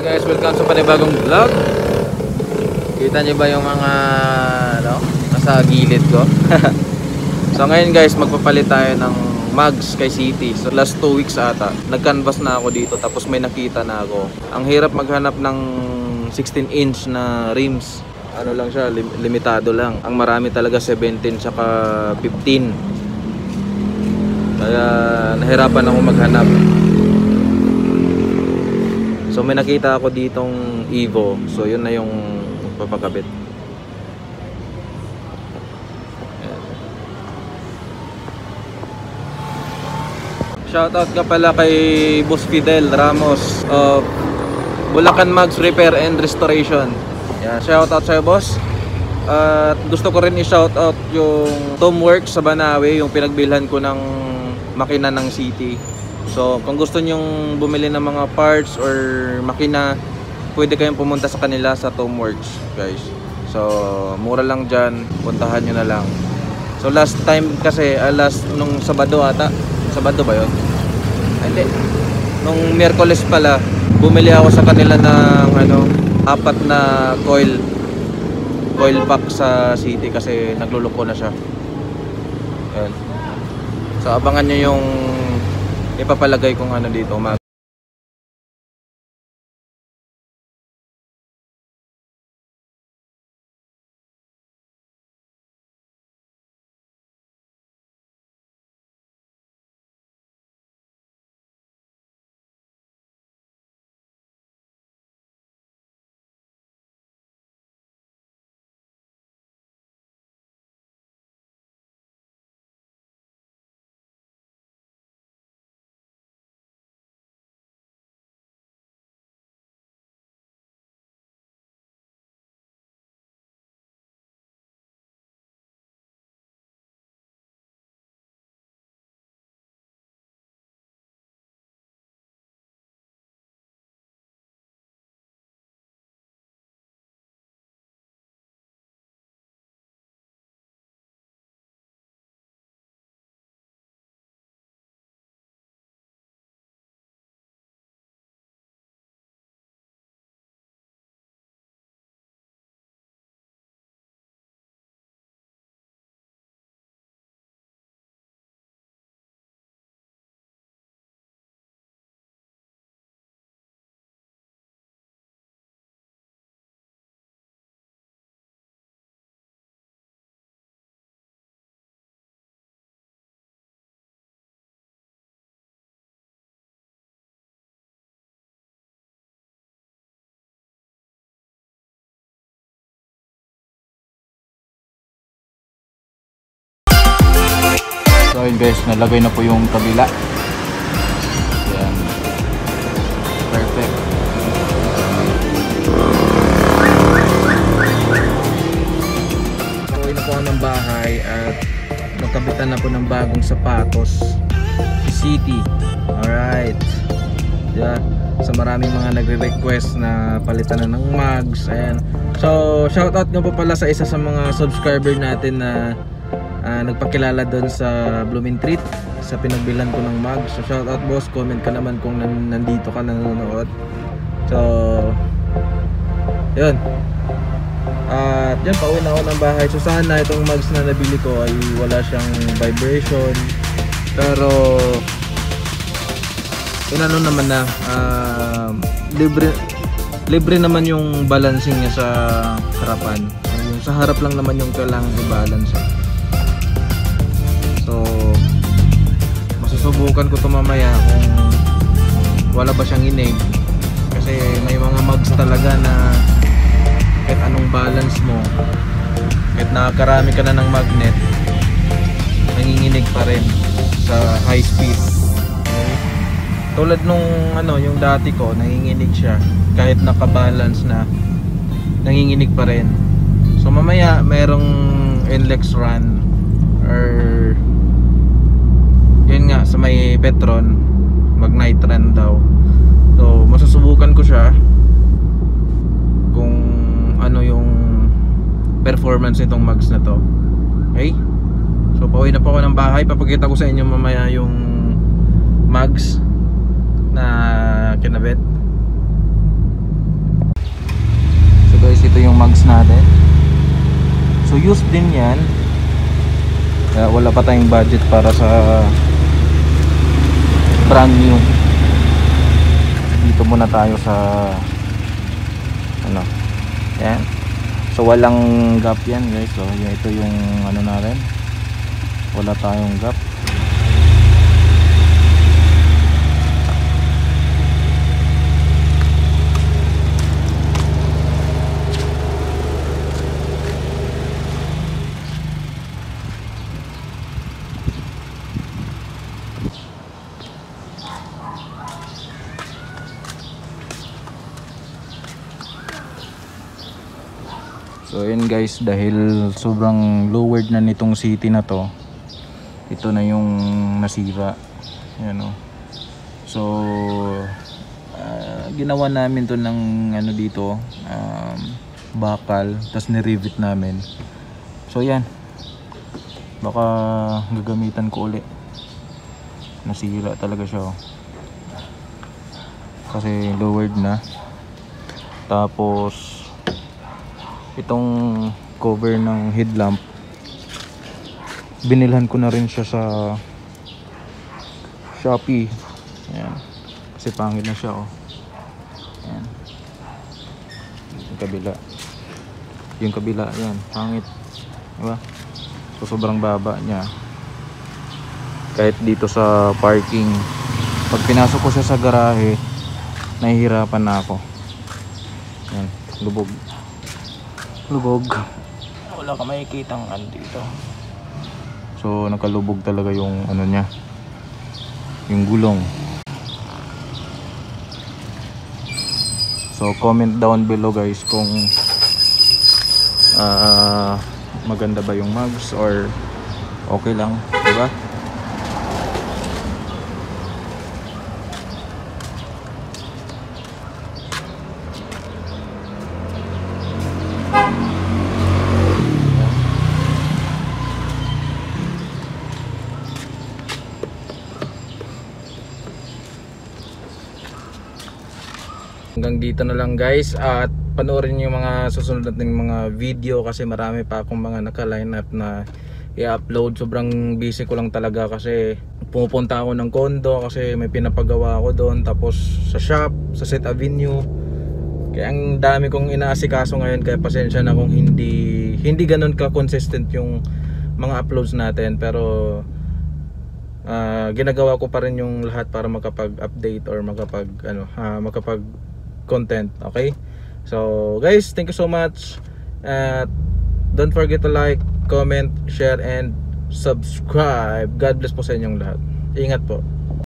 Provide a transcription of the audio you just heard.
Guys, welcome sa panibagong vlog. Kita nyo ba yung mga nasa gilid ko? So ngayon guys, magpapalit tayo ng mugs kay City. So last 2 weeks ata, nag-canvas na ako dito, tapos may nakita na ako. Ang hirap maghanap ng 16 inch na rims. Ano lang siya, limitado lang. Ang marami talaga 17 saka 15. Kaya nahirapan ako maghanap. So may nakita ako ditong Evo. So yun na yung papakabit. Shoutout ka pala kay Boss Fidel Ramos of Bulacan Mugs Repair and Restoration. Yeah, shoutout sa'yo boss. At gusto ko rin i-shoutout yung Tomworks sa Banawe, yung pinagbilhan ko ng makina ng City. So kung gusto nyong bumili ng mga parts or makina, pwede kayong pumunta sa kanila sa Tomworks guys. So mura lang dyan, puntahan nyo na lang. So last time kasi, nung Sabado ata, Sabado ba yun? Hindi, nung Miyerkules pala, bumili ako sa kanila ng 4 na coil pack sa City kasi nagluluko na siya. Ayan. So abangan nyo yung ipapalagay kong dito, mag. So yun guys, nalagay na po yung kabila. Yan. Perfect. Pauwi na po ako ng bahay at magkabitan na po ng bagong sapatos si City. Alright. Yeah. So maraming mga nagre-request na palitan na ng mugs. Ayan. So shoutout nga po pala sa isa sa mga subscriber natin na nagpakilala doon sa Blooming Treat sa pinagbilan ko ng mug. So shoutout boss, comment ka naman kung nandito ka nanonood. So yun. At yan, pauwi na ako ng bahay. So sana itong mugs na nabili ko ay wala siyang vibration. Pero naman na libre naman yung balancing niya sa harapan. Yung sa harap lang naman yung kailangan i-balance. So masusubukan ko ito mamaya kung wala ba siyang inig, kasi may mga mugs talaga na kahit anong balance mo, kahit nakakarami ka na ng magnet, nanginginig pa rin sa high speed. Okay? Tulad nung yung dati ko, nanginginig siya kahit nakabalance na, nanginginig pa rin. So mamaya merong NLEX run or yun nga sa may Petron, mag night run daw. So masusubukan ko siya kung ano yung performance nitong mugs na to. Okay, so pauwi na po ako ng bahay. Papakita ko sa inyo mamaya yung mugs na kinabit. natin. So used din yan. Kaya wala pa tayong budget para sa brand new. Dito muna tayo sa ano, yan. So walang gap yan guys. So ito yung ano natin, wala tayong gap. So yun guys, dahil sobrang lowered na nitong city na to, ito na yung nasira. Yan o. So ginawa namin to ng ano dito, bakal, tapos ni-rivet namin. So yan, baka gagamitan ko ulit. Nasira talaga siya kasi lowered na. Tapos itong cover ng headlamp, binilhan ko na rin siya sa Shopee. Ayan. Kasi pangit na siya Ayan. Yung kabila yan, pangit, diba? So sobrang baba niya. Kahit dito sa parking, pag pinasok ko siya sa garahe, nahihirapan na ako. Ayan, lubog. Wala ka makikitang ano dito. So nakalubog talaga yung ano niya, yung gulong. So comment down below guys kung maganda ba yung mags or okay lang, diba? Hanggang dito na lang guys, at panoorin yung mga susunod nating mga video kasi marami pa akong mga naka-line up na i-upload. Sobrang busy ko lang talaga kasi pumupunta ako ng condo kasi may pinapagawa ako doon, tapos sa shop, sa Set Avenue. Kaya ang dami kong inaasikaso ngayon, kaya pasensya na kung hindi ganun ka-consistent yung mga uploads natin, pero ginagawa ko pa rin yung lahat para makapag-update or makapag content. Okay, so guys, thank you so much. Don't forget to like, comment, share and subscribe. God bless po sa inyong lahat. Ingat po.